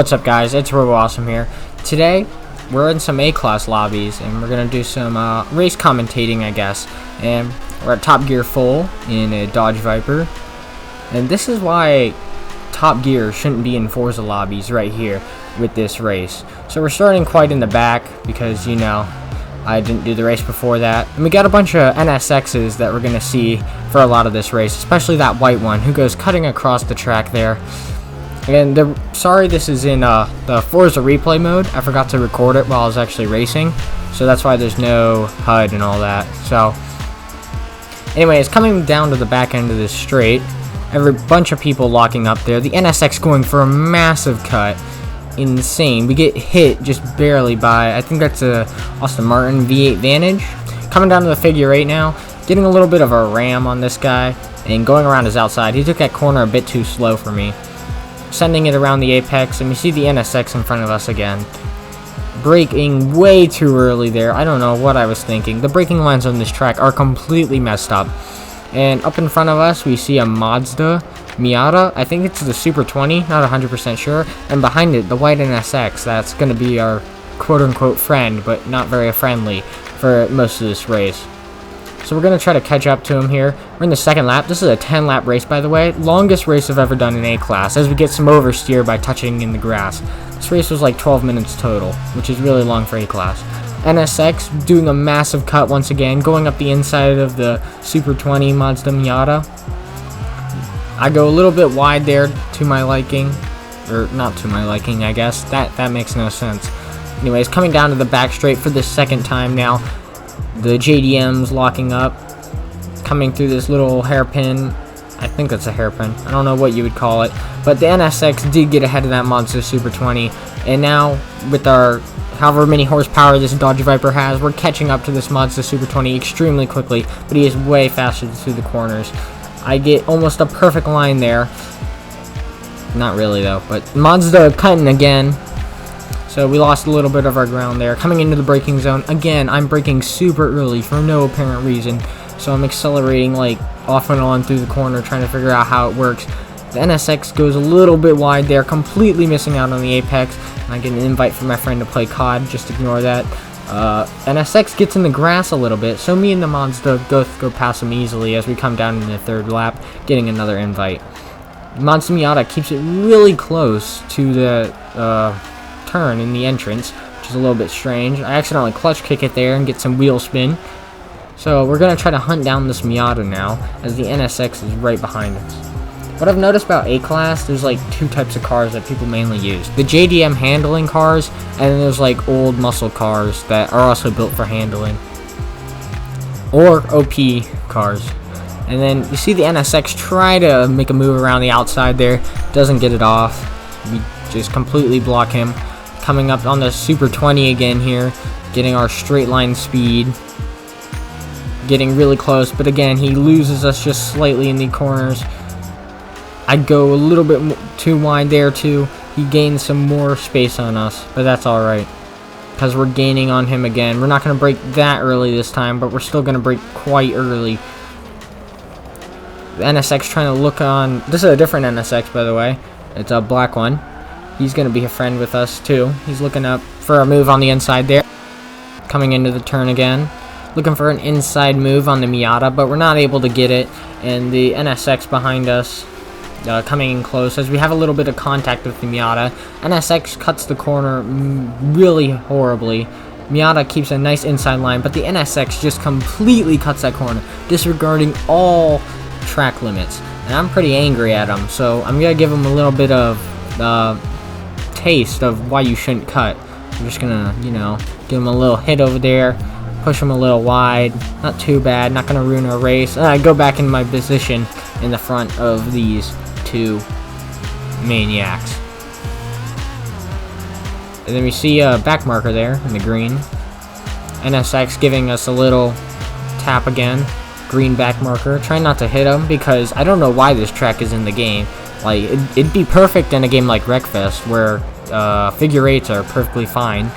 What's up, guys? It's RoboAwesome here. Today we're in some A-class lobbies and we're gonna do some race commentating, I guess. And we're at Top Gear full in a Dodge Viper, and this is why Top Gear shouldn't be in Forza lobbies right here with this race. So we're starting quite in the back because, you know, I didn't do the race before that, and we got a bunch of NSXs that we're gonna see for a lot of this race, especially that white one who goes cutting across the track there. And sorry, this is in the Forza replay mode. I forgot to record it while I was actually racing, so that's why there's no HUD and all that. So anyways, coming down to the back end of this straight, every bunch of people locking up there. The NSX going for a massive cut. Insane. We get hit just barely by, I think that's a Aston Martin V8 Vantage. Coming down to the figure eight now, getting a little bit of a ram on this guy and going around his outside. He took that corner a bit too slow for me, sending it around the apex, and we see the NSX in front of us again. Braking way too early there. I don't know what I was thinking. The braking lines on this track are completely messed up. And up in front of us, we see a Mazda Miata. I think it's the Super 20, not 100% sure. And behind it, the white NSX. That's going to be our quote-unquote friend, but not very friendly for most of this race. So we're going to try to catch up to him here. We're in the second lap. This is a 10-lap race, by the way. Longest race I've ever done in A-Class, as we get some oversteer by touching in the grass. This race was like 12 minutes total, which is really long for A-Class. NSX doing a massive cut once again, going up the inside of the Super 20 Mazda Miata. I go a little bit wide there to my liking. Or not to my liking, I guess. That makes no sense. Anyways, coming down to the back straight for the second time now. The JDM's locking up, coming through this little hairpin. I think that's a hairpin. I don't know what you would call it. But the NSX did get ahead of that Mazda Super 20. And now, with our however many horsepower this Dodge Viper has, we're catching up to this Mazda Super 20 extremely quickly. But he is way faster through the corners. I get almost a perfect line there. Not really, though. But Mazda cutting again. So we lost a little bit of our ground there. Coming into the braking zone, again, I'm braking super early for no apparent reason. So I'm accelerating like off and on through the corner, trying to figure out how it works. The NSX goes a little bit wide there, completely missing out on the apex. And I get an invite from my friend to play COD, just ignore that. NSX gets in the grass a little bit, so me and the Mazda go past him easily as we come down in the third lap, getting another invite. Mazda Miata keeps it really close to the turn in the entrance, which is a little bit strange. I accidentally clutch kick it there and get some wheel spin. So we're going to try to hunt down this Miata now, as the NSX is right behind us. What I've noticed about A-Class, there's like two types of cars that people mainly use. The JDM handling cars, and then there's like old muscle cars that are also built for handling. Or OP cars. And then you see the NSX try to make a move around the outside there, doesn't get it off. We just completely block him. Coming up on the Super 20 again here, getting our straight line speed, getting really close, but again he loses us just slightly in the corners. I go a little bit too wide there too. He gains some more space on us, but that's alright because we're gaining on him again. We're not going to break that early this time, but we're still going to break quite early. The NSX trying to look on. This is a different NSX, by the way. It's a black one. He's going to be a friend with us, too. He's looking up for a move on the inside there. Coming into the turn again. Looking for an inside move on the Miata, but we're not able to get it. And the NSX behind us coming in close as we have a little bit of contact with the Miata. NSX cuts the corner really horribly. Miata keeps a nice inside line, but the NSX just completely cuts that corner, disregarding all track limits. And I'm pretty angry at him, so I'm going to give him a little bit of taste of why you shouldn't cut. I'm just gonna, you know, give him a little hit over there, push him a little wide, not too bad, not gonna ruin our race. I go back in my position in the front of these two maniacs. And then we see a back marker there in the green. NSX giving us a little tap again, green back marker. Trying not to hit him because I don't know why this track is in the game. Like, it'd be perfect in a game like Wreckfest where figure eights are perfectly fine.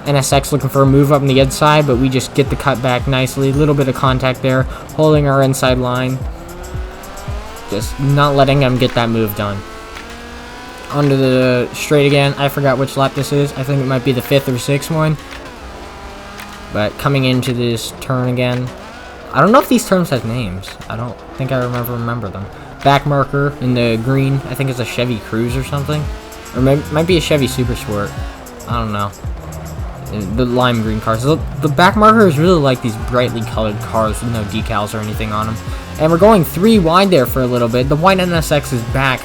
NSX looking for a move up on the inside, but we just get the cut back nicely. A little bit of contact there, holding our inside line. Just not letting them get that move done. onto the straight again. I forgot which lap this is. I think it might be the 5th or 6th one. But coming into this turn again. I don't know if these turns have names. I don't think I remember them. Back marker in the green. I think it's a Chevy Cruze or something. Or might be a Chevy Super Sport. I don't know. The lime green cars. The back marker is really like these brightly colored cars with no decals or anything on them. And we're going 3 wide there for a little bit. The white NSX is back,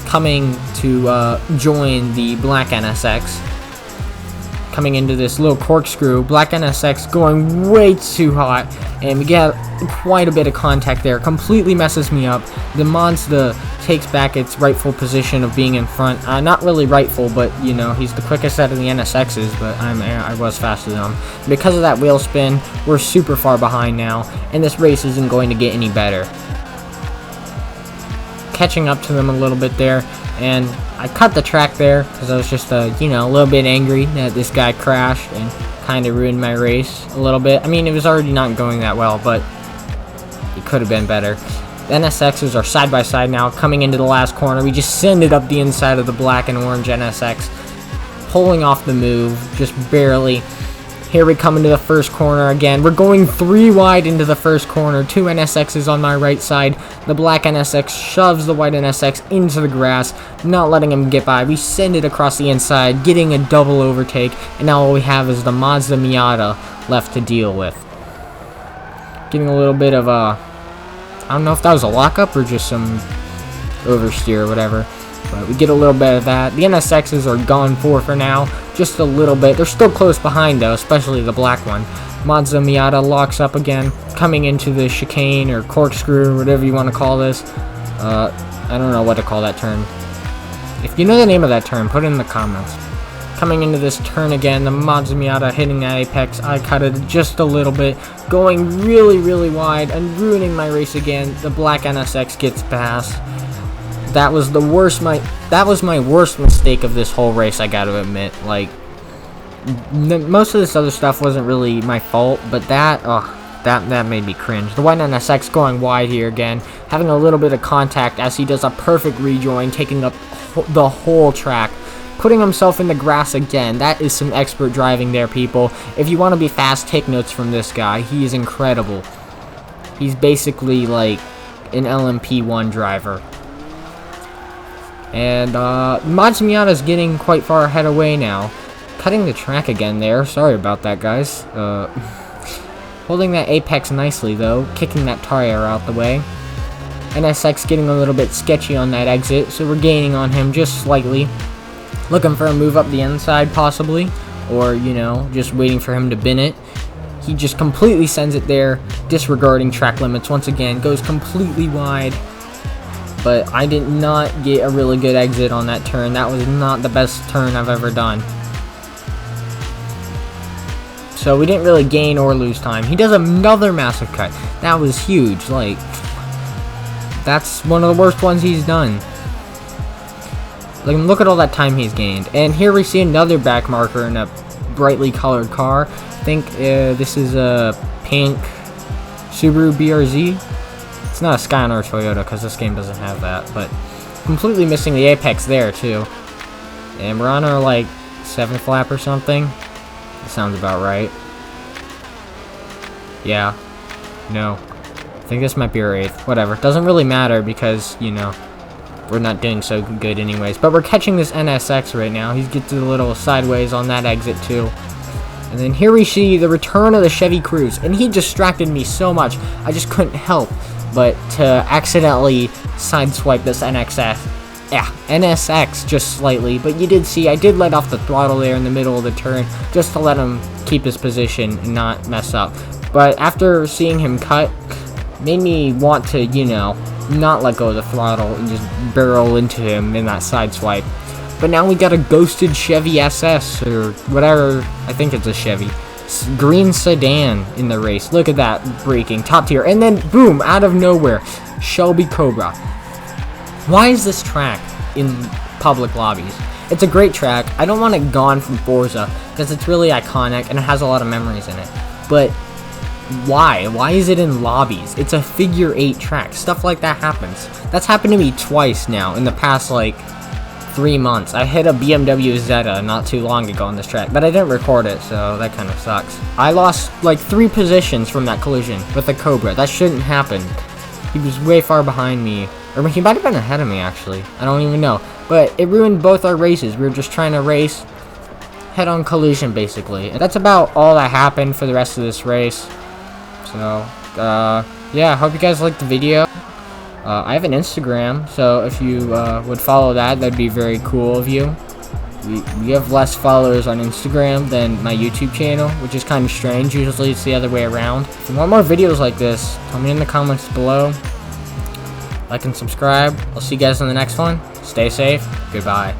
coming to join the black NSX. Coming into this little corkscrew. Black NSX going way too hot. And we get quite a bit of contact there. Completely messes me up. The Mazda takes back its rightful position of being in front. Not really rightful, but, you know, he's the quickest out of the NSXs, but I was faster than him. Because of that wheel spin, we're super far behind now, and this race isn't going to get any better. Catching up to them a little bit there, and I cut the track there because I was just, you know, a little bit angry that this guy crashed and kind of ruined my race a little bit. I mean, it was already not going that well, but it could have been better. The NSXs are side by side now, coming into the last corner. We just send it up the inside of the black and orange NSX, pulling off the move, just barely. Here we come into the first corner again. We're going 3 wide into the first corner. 2 NSXs on my right side. The black NSX shoves the white NSX into the grass, not letting him get by. We send it across the inside, getting a double overtake, and now all we have is the Mazda Miata left to deal with. Getting a little bit of a... I don't know if that was a lockup or just some oversteer or whatever. But we get a little bit of that. The NSXs are gone for now. Just a little bit. They're still close behind though, especially the black one. Mazda Miata locks up again, coming into the chicane or corkscrew, whatever you want to call this. I don't know what to call that turn. If you know the name of that turn, put it in the comments. Coming into this turn again, the Mazda Miata hitting that apex. I cut it just a little bit, going really, really wide and ruining my race again. The black NSX gets past. That was my worst mistake of this whole race, I gotta admit. Like, most of this other stuff wasn't really my fault, but that made me cringe. The white NSX going wide here again, having a little bit of contact as he does a perfect rejoin, taking up the whole track, putting himself in the grass again. That is some expert driving there, people. If you want to be fast, take notes from this guy. He is incredible. He's basically like an LMP1 driver. And Mazda Miata is getting quite far ahead away now. Cutting the track again there. Sorry about that, guys. Holding that apex nicely, though. Kicking that tire out the way. NSX getting a little bit sketchy on that exit, so we're gaining on him just slightly. Looking for a move up the inside, possibly. Or, you know, just waiting for him to bin it. He just completely sends it there, disregarding track limits once again. Goes completely wide. But I did not get a really good exit on that turn. That was not the best turn I've ever done. So we didn't really gain or lose time. He does another massive cut. That was huge. Like, that's one of the worst ones he's done. Like, look at all that time he's gained. And here we see another back marker in a brightly colored car. I think this is a pink Subaru BRZ. It's not a Skyline or Toyota because this game doesn't have that, but completely missing the apex there too. And we're on our like 7th lap or something. That sounds about right. Yeah. No. I think this might be our 8th. Whatever. Doesn't really matter because, you know, we're not doing so good anyways. But we're catching this NSX right now. He gets a little sideways on that exit too. And then here we see the return of the Chevy Cruze. And he distracted me so much. I just couldn't help but to accidentally sideswipe this NSX just slightly. But you did see I did let off the throttle there in the middle of the turn just to let him keep his position and not mess up. But after seeing him cut, made me want to, you know, not let go of the throttle and just barrel into him in that side swipe. But now we got a ghosted Chevy SS or whatever. I think it's a Chevy green sedan in the race. Look at that braking, top tier, and then boom, out of nowhere, Shelby Cobra. Why is this track in public lobbies? It's a great track. I don't want it gone from Forza because it's really iconic and it has a lot of memories in it. But why? Why is it in lobbies? It's a figure 8 track. Stuff like that happens. That's happened to me twice now in the past like 3 months. I hit a BMW Zeta not too long ago on this track, but I didn't record it, so that kind of sucks. I lost like 3 positions from that collision with a Cobra. That shouldn't happen. He was way far behind me. Or he might have been ahead of me, actually. I don't even know. But it ruined both our races. We were just trying to race head-on collision, basically. And that's about all that happened for the rest of this race. So, yeah, hope you guys liked the video. I have an Instagram, so if you would follow that, that'd be very cool of you. We have less followers on Instagram than my YouTube channel, which is kind of strange. Usually it's the other way around. If you want more videos like this, tell me in the comments below. Like and subscribe. I'll see you guys in the next one. Stay safe. Goodbye.